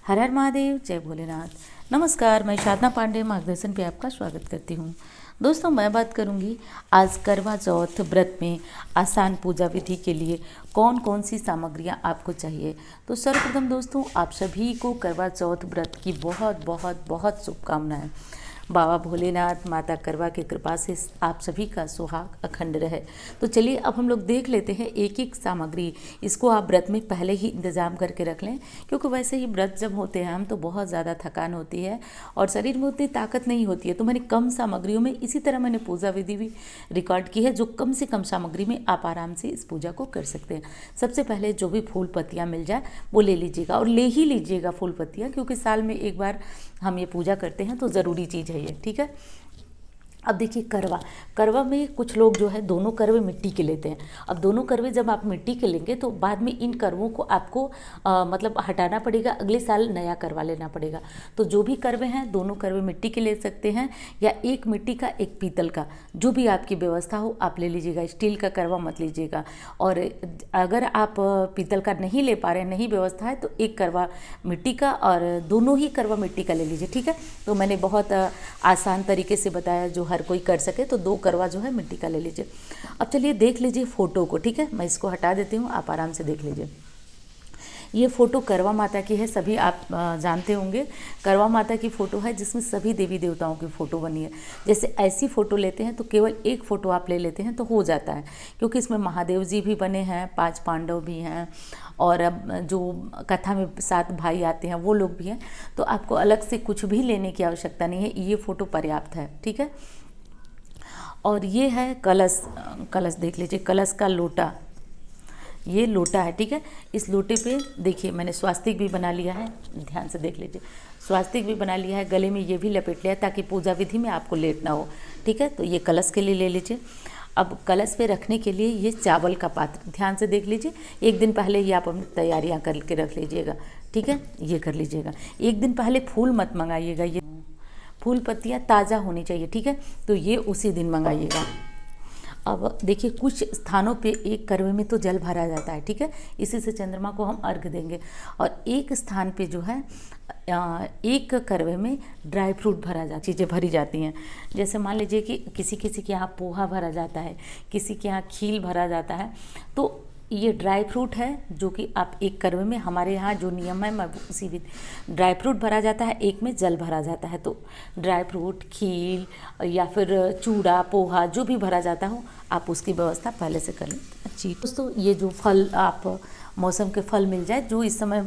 हर हर महादेव, जय भोलेनाथ। नमस्कार, मैं साधना पांडे मार्गदर्शन पे आपका स्वागत करती हूँ। दोस्तों, मैं बात करूँगी आज करवा चौथ व्रत में आसान पूजा विधि के लिए कौन कौन सी सामग्रियाँ आपको चाहिए। तो सर्वप्रथम दोस्तों, आप सभी को करवा चौथ व्रत की बहुत बहुत बहुत शुभकामनाएं। बाबा भोलेनाथ, माता करवा की कृपा से आप सभी का सुहाग अखंड रहे। तो चलिए अब हम लोग देख लेते हैं एक एक सामग्री। इसको आप व्रत में पहले ही इंतज़ाम करके रख लें, क्योंकि वैसे ही व्रत जब होते हैं हम तो बहुत ज़्यादा थकान होती है और शरीर में उतनी ताकत नहीं होती है। तो मैंने कम सामग्रियों में इसी तरह मैंने पूजा विधि भी रिकॉर्ड की है, जो कम से कम सामग्री में आप आराम से इस पूजा को कर सकते हैं। सबसे पहले जो भी फूल पत्तियाँ मिल जाए वो ले लीजिएगा, और ले ही लीजिएगा फूल पत्तियाँ, क्योंकि साल में एक बार हम ये पूजा करते हैं तो ज़रूरी चीज़ है ये, ठीक है। अब देखिए करवा में कुछ लोग जो है दोनों करवे मिट्टी के लेते हैं। अब दोनों करवे जब आप मिट्टी के लेंगे तो बाद में इन करवों को आपको मतलब हटाना पड़ेगा, अगले साल नया करवा लेना पड़ेगा। तो जो भी करवे हैं दोनों करवे मिट्टी के ले सकते हैं, या एक मिट्टी का एक पीतल का, जो भी आपकी व्यवस्था हो आप ले लीजिएगा। स्टील का करवा मत लीजिएगा। और अगर आप पीतल का नहीं ले पा रहे हैं, नहीं व्यवस्था है, तो एक करवा मिट्टी का और दोनों ही करवा मिट्टी का ले लीजिए, ठीक है। तो मैंने बहुत आसान तरीके से बताया जो हर कोई कर सके। तो 2 करवा जो है मिट्टी का ले लीजिए। अब चलिए देख लीजिए फ़ोटो को, ठीक है। मैं इसको हटा देती हूँ, आप आराम से देख लीजिए। ये फ़ोटो करवा माता की है, सभी आप जानते होंगे। करवा माता की फ़ोटो है जिसमें सभी देवी देवताओं की फ़ोटो बनी है। जैसे ऐसी फ़ोटो लेते हैं तो केवल एक फ़ोटो आप ले लेते हैं तो हो जाता है, क्योंकि इसमें महादेव जी भी बने हैं, 5 पांडव भी हैं, और अब जो कथा में 7 भाई आते हैं वो लोग भी हैं। तो आपको अलग से कुछ भी लेने की आवश्यकता नहीं है, ये फ़ोटो पर्याप्त है, ठीक है। और ये है कलश देख लीजिए, कलश का लोटा, ये लोटा है, ठीक है। इस लोटे पे देखिए मैंने स्वास्तिक भी बना लिया है, ध्यान से देख लीजिए। स्वास्तिक भी बना लिया है, गले में ये भी लपेट लिया है ताकि पूजा विधि में आपको लेट ना हो, ठीक है। तो ये कलश के लिए ले लीजिए। अब कलश पे रखने के लिए ये चावल का पात्र, ध्यान से देख लीजिए। एक दिन पहले ही आप अपनी तैयारियाँ करके रख लीजिएगा, ठीक है। ये कर लीजिएगा। एक दिन पहले फूल मत मंगाइएगा, ये फूल पत्तियाँ ताज़ा होनी चाहिए, ठीक है। तो ये उसी दिन मंगाइएगा। अब देखिए कुछ स्थानों पे एक करवे में तो जल भरा जाता है, ठीक है। इसी से चंद्रमा को हम अर्घ देंगे। और एक स्थान पे जो है एक करवे में ड्राई फ्रूट भरा जाता, चीज़ें भरी जाती हैं। जैसे मान लीजिए कि किसी किसी के यहाँ पोहा भरा जाता है, किसी के यहाँ खील भरा जाता है। तो ये ड्राई फ्रूट है जो कि आप एक करवे में, हमारे यहाँ जो नियम है मैं उसी विधि, ड्राई फ्रूट भरा जाता है, एक में जल भरा जाता है। तो ड्राई फ्रूट, खील या फिर चूड़ा, पोहा जो भी भरा जाता हो आप उसकी व्यवस्था पहले से कर लें। अच्छी दोस्तों, ये जो फल आप मौसम के फल मिल जाए, जो इस समय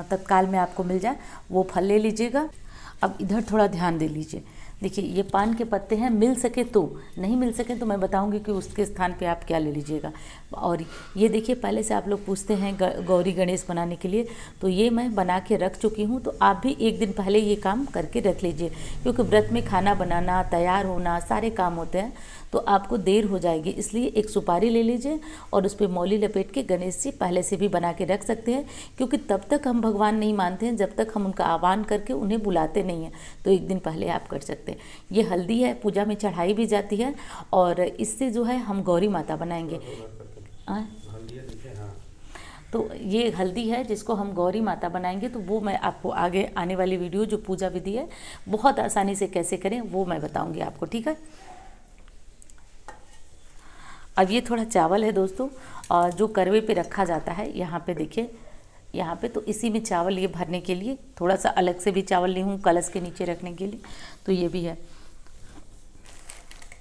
तत्काल में आपको मिल जाए वो फल ले लीजिएगा। अब इधर थोड़ा ध्यान दे लीजिए। देखिए ये पान के पत्ते हैं, मिल सके तो, नहीं मिल सके तो मैं बताऊंगी कि उसके स्थान पे आप क्या ले लीजिएगा। और ये देखिए पहले से आप लोग पूछते हैं गौरी गणेश बनाने के लिए, तो ये मैं बना के रख चुकी हूँ। तो आप भी एक दिन पहले ये काम करके रख लीजिए, क्योंकि व्रत में खाना बनाना, तैयार होना, सारे काम होते हैं तो आपको देर हो जाएगी। इसलिए एक सुपारी ले लीजिए और उस पर मौली लपेट के गणेश जी पहले से भी बना के रख सकते हैं, क्योंकि तब तक हम भगवान नहीं मानते हैं जब तक हम उनका आह्वान करके उन्हें बुलाते नहीं हैं। तो एक दिन पहले आप कर सकते हैं। ये हल्दी है, पूजा में चढ़ाई भी जाती है, और इससे जो है हम गौरी माता बनाएंगे। तो ये हल्दी है जिसको हम गौरी माता बनाएंगे। तो वो मैं आपको आगे आने वाली वीडियो जो पूजा विधि है बहुत आसानी से कैसे करें वो मैं बताऊंगी आपको, ठीक है। अब ये थोड़ा चावल है दोस्तों, और जो करवे पे रखा जाता है, यहाँ पे देखिए, यहाँ पे तो इसी में चावल ये भरने के लिए थोड़ा सा अलग से भी चावल ली हूँ कलश के नीचे रखने के लिए, तो ये भी है।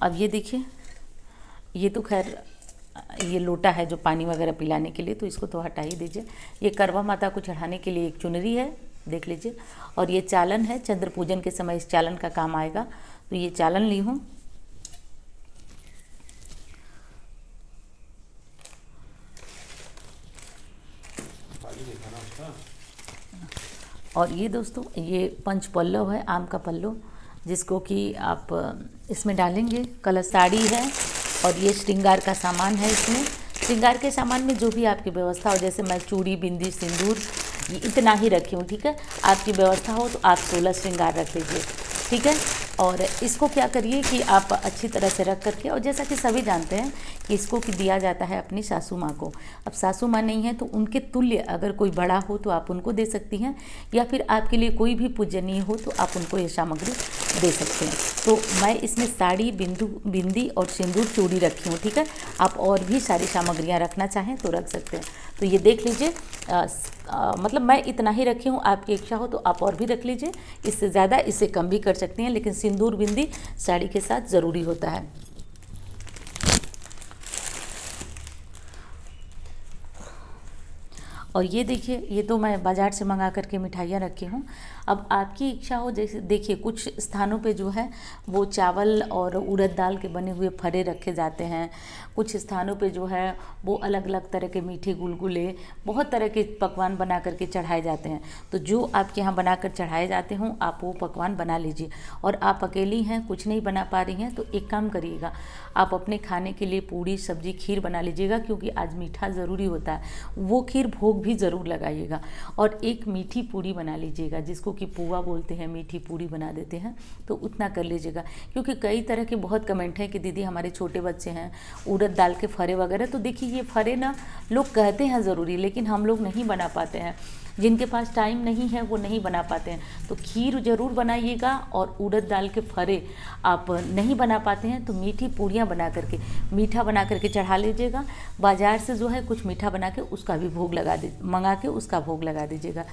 अब ये देखिए, ये तो खैर ये लोटा है जो पानी वगैरह पिलाने के लिए, तो इसको तो हटा ही दीजिए। ये करवा माता को चढ़ाने के लिए एक चुनरी है, देख लीजिए। और ये चालन है, चंद्र पूजन के समय इस चालन का काम आएगा, तो ये चालन ली हूँ। और ये दोस्तों ये पंच पल्लव है, आम का पल्लव, जिसको कि आप इसमें डालेंगे। कलश साड़ी है, और ये श्रृंगार का सामान है। इसमें श्रृंगार के सामान में जो भी आपकी व्यवस्था हो, जैसे मैं चूड़ी, बिंदी, सिंदूर ये इतना ही रखी हूँ, ठीक है। आपकी व्यवस्था हो तो आप 16 श्रृंगार रख लीजिए, ठीक है। और इसको क्या करिए कि आप अच्छी तरह से रख करके, और जैसा कि सभी जानते हैं कि इसको कि दिया जाता है अपनी सासू माँ को। अब सासू माँ नहीं है तो उनके तुल्य अगर कोई बड़ा हो तो आप उनको दे सकती हैं, या फिर आपके लिए कोई भी पूजनीय हो तो आप उनको ये सामग्री दे सकते हैं। तो मैं इसमें साड़ी, बिंदी और सिंदूर चूड़ी रखी हूँ, ठीक है। आप और भी सारी सामग्रियाँ रखना चाहें तो रख सकते हैं। तो ये देख लीजिए, मतलब मैं इतना ही रखी हूँ, आपकी इच्छा हो तो आप और भी रख लीजिए, इससे ज़्यादा इससे कम भी कर सकती हैं, लेकिन सिंदूर बिंदी साड़ी के साथ ज़रूरी होता है। और ये देखिए, ये तो मैं बाज़ार से मंगा करके मिठाइयाँ रखी हूँ। अब आपकी इच्छा हो, जैसे देखिए कुछ स्थानों पे जो है वो चावल और उड़द दाल के बने हुए फरे रखे जाते हैं, कुछ स्थानों पे जो है वो अलग अलग तरह के मीठे गुलगुले, बहुत तरह के पकवान बना करके चढ़ाए जाते हैं। तो जो आपके यहाँ बनाकर चढ़ाए जाते हों आप वो पकवान बना लीजिए। और आप अकेली हैं, कुछ नहीं बना पा रही हैं, तो एक काम करिएगा, आप अपने खाने के लिए पूड़ी सब्जी खीर बना लीजिएगा, क्योंकि आज मीठा ज़रूरी होता है। वो खीर भोग भी ज़रूर लगाइएगा। और एक मीठी पूड़ी बना लीजिएगा, जिसको कि पुआ बोलते हैं, मीठी पूड़ी बना देते हैं, तो उतना कर लीजिएगा। क्योंकि कई तरह के बहुत कमेंट हैं कि दीदी हमारे छोटे बच्चे हैं, उड़द दाल के फरे वगैरह। तो देखिए ये फरे ना लोग कहते हैं ज़रूरी, लेकिन हम लोग नहीं बना पाते हैं, जिनके पास टाइम नहीं है वो नहीं बना पाते हैं। तो खीर ज़रूर बनाइएगा, और उड़द दाल के फरे आप नहीं बना पाते हैं तो मीठी पूड़ियाँ बना करके, मीठा बना करके चढ़ा लीजिएगा। बाज़ार से जो है कुछ मीठा बना के उसका भी भोग लगा मंगा के उसका भोग लगा दीजिएगा।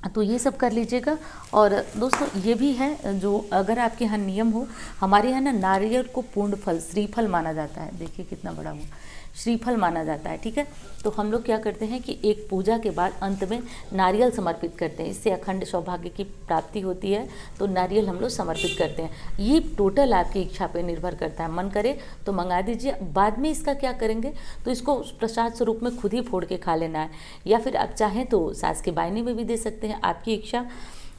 तो ये सब कर लीजिएगा। और दोस्तों ये भी है, जो अगर आपके यहाँ नियम हो, हमारे यहाँ ना नारियल को पूर्ण फल, श्रीफल माना जाता है। देखिए कितना बड़ा हुआ, श्रीफल माना जाता है, ठीक है। तो हम लोग क्या करते हैं कि एक पूजा के बाद अंत में नारियल समर्पित करते हैं, इससे अखंड सौभाग्य की प्राप्ति होती है। तो नारियल हम लोग समर्पित करते हैं। ये टोटल आपकी इच्छा पे निर्भर करता है, मन करे तो मंगा दीजिए। बाद में इसका क्या करेंगे, तो इसको प्रसाद स्वरूप में खुद ही फोड़ के खा लेना है, या फिर आप चाहें तो सास के बायने में भी दे सकते हैं, आपकी इच्छा।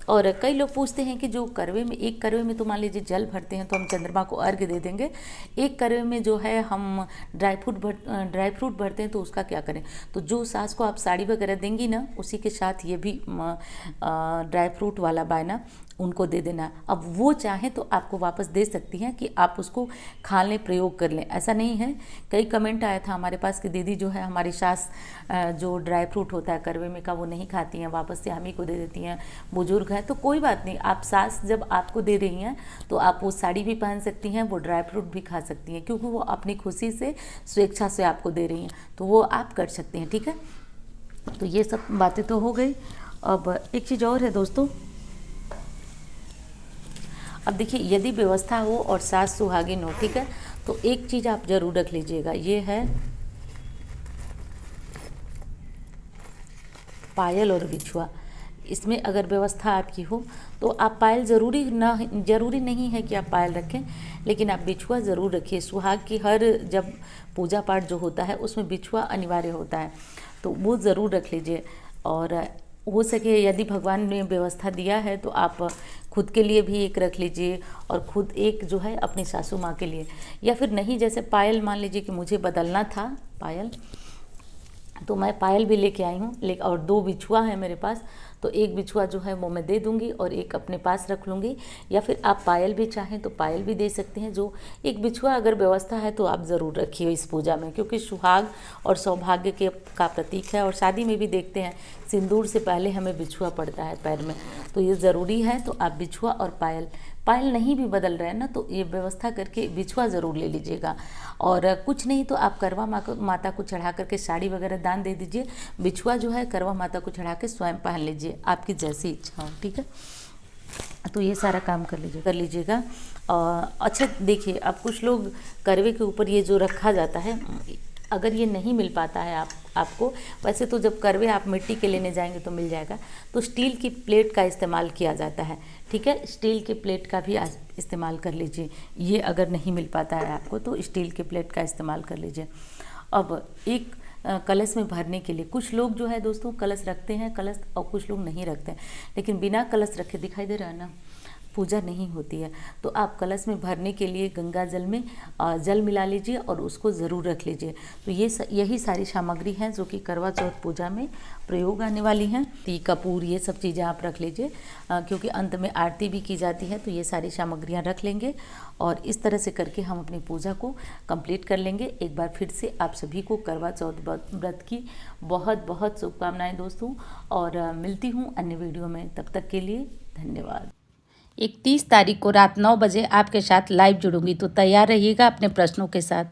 और कई लोग पूछते हैं कि जो करवे में, एक करवे में तो मान लीजिए जल भरते हैं तो हम चंद्रमा को अर्घ्य दे देंगे, एक करवे में जो है हम ड्राई फ्रूट भरते हैं, तो उसका क्या करें। तो जो सास को आप साड़ी वगैरह देंगी ना, उसी के साथ ये भी ड्राई फ्रूट वाला बायना उनको दे देना। अब वो चाहें तो आपको वापस दे सकती हैं कि आप उसको खा लें, प्रयोग कर लें, ऐसा नहीं है। कई कमेंट आया था हमारे पास कि दीदी जो है हमारी सास जो ड्राई फ्रूट होता है करवे में का वो नहीं खाती हैं, वापस से हम ही को दे देती हैं, बुजुर्ग हैं। तो कोई बात नहीं, आप सास जब आपको दे रही हैं तो आप वो साड़ी भी पहन सकती हैं, वो ड्राई फ्रूट भी खा सकती हैं, क्योंकि वो अपनी खुशी से, स्वेच्छा से आपको दे रही हैं, तो वो आप कर सकते हैं, ठीक है। तो ये सब बातें तो हो गई। अब एक चीज़ और है दोस्तों, अब देखिए यदि व्यवस्था हो और सास सुहागिन हो, ठीक है, तो एक चीज़ आप ज़रूर रख लीजिएगा, ये है पायल और बिछुआ। इसमें अगर व्यवस्था आपकी हो तो आप पायल ज़रूरी नहीं है कि आप पायल रखें, लेकिन आप बिछुआ ज़रूर रखिए। सुहाग की हर जब पूजा पाठ जो होता है उसमें बिछुआ अनिवार्य होता है, तो वो ज़रूर रख लीजिए। और हो सके यदि भगवान ने व्यवस्था दिया है तो आप खुद के लिए भी एक रख लीजिए, और खुद एक जो है अपनी सासू माँ के लिए। या फिर नहीं, जैसे पायल मान लीजिए कि मुझे बदलना था पायल, तो मैं पायल भी लेके आई हूँ, लेकिन और 2 बिछुआ है मेरे पास, तो एक बिछुआ जो है वो मैं दे दूँगी और एक अपने पास रख लूँगी। या फिर आप पायल भी चाहें तो पायल भी दे सकते हैं। जो एक बिछुआ अगर व्यवस्था है तो आप ज़रूर रखिए इस पूजा में, क्योंकि सुहाग और सौभाग्य के का प्रतीक है। और शादी में भी देखते हैं सिंदूर से पहले हमें बिछुआ पड़ता है पैर में, तो ये ज़रूरी है। तो आप बिछुआ और पायल नहीं भी बदल रहे हैं ना, तो ये व्यवस्था करके बिछुआ ज़रूर ले लीजिएगा। और कुछ नहीं तो आप करवा माता को चढ़ा करके साड़ी वगैरह दान दे दीजिए, बिछुआ जो है करवा माता को चढ़ा के स्वयं पहन लीजिए, आपकी जैसी इच्छा हो, ठीक है। तो ये सारा काम कर लीजिएगा। अच्छा देखिए, अब कुछ लोग करवे के ऊपर ये जो रखा जाता है, अगर ये नहीं मिल पाता है आपको, वैसे तो जब करवे आप मिट्टी के लेने जाएंगे तो मिल जाएगा, तो स्टील की प्लेट का इस्तेमाल किया जाता है, ठीक है। स्टील के प्लेट का भी इस्तेमाल कर लीजिए। ये अगर नहीं मिल पाता है आपको तो स्टील के प्लेट का इस्तेमाल कर लीजिए। अब एक कलश में भरने के लिए कुछ लोग जो है दोस्तों कलश रखते हैं, कलश, और कुछ लोग नहीं रखते हैं। लेकिन बिना कलश रखे, दिखाई दे रहा है ना, पूजा नहीं होती है। तो आप कलश में भरने के लिए गंगा जल में जल मिला लीजिए और उसको ज़रूर रख लीजिए। तो यही सारी सामग्री हैं जो कि करवा चौथ पूजा में प्रयोग आने वाली हैं। तिल कपूर ये सब चीज़ें आप रख लीजिए, क्योंकि अंत में आरती भी की जाती है। तो ये सारी सामग्रियाँ रख लेंगे और इस तरह से करके हम अपनी पूजा को कंप्लीट कर लेंगे। एक बार फिर से आप सभी को करवा चौथ व्रत की बहुत बहुत शुभकामनाएं दोस्तों, और मिलती हूँ अन्य वीडियो में। तब तक के लिए धन्यवाद। 31 तारीख को रात 9 बजे आपके साथ लाइव जुड़ूंगी, तो तैयार रहिएगा अपने प्रश्नों के साथ।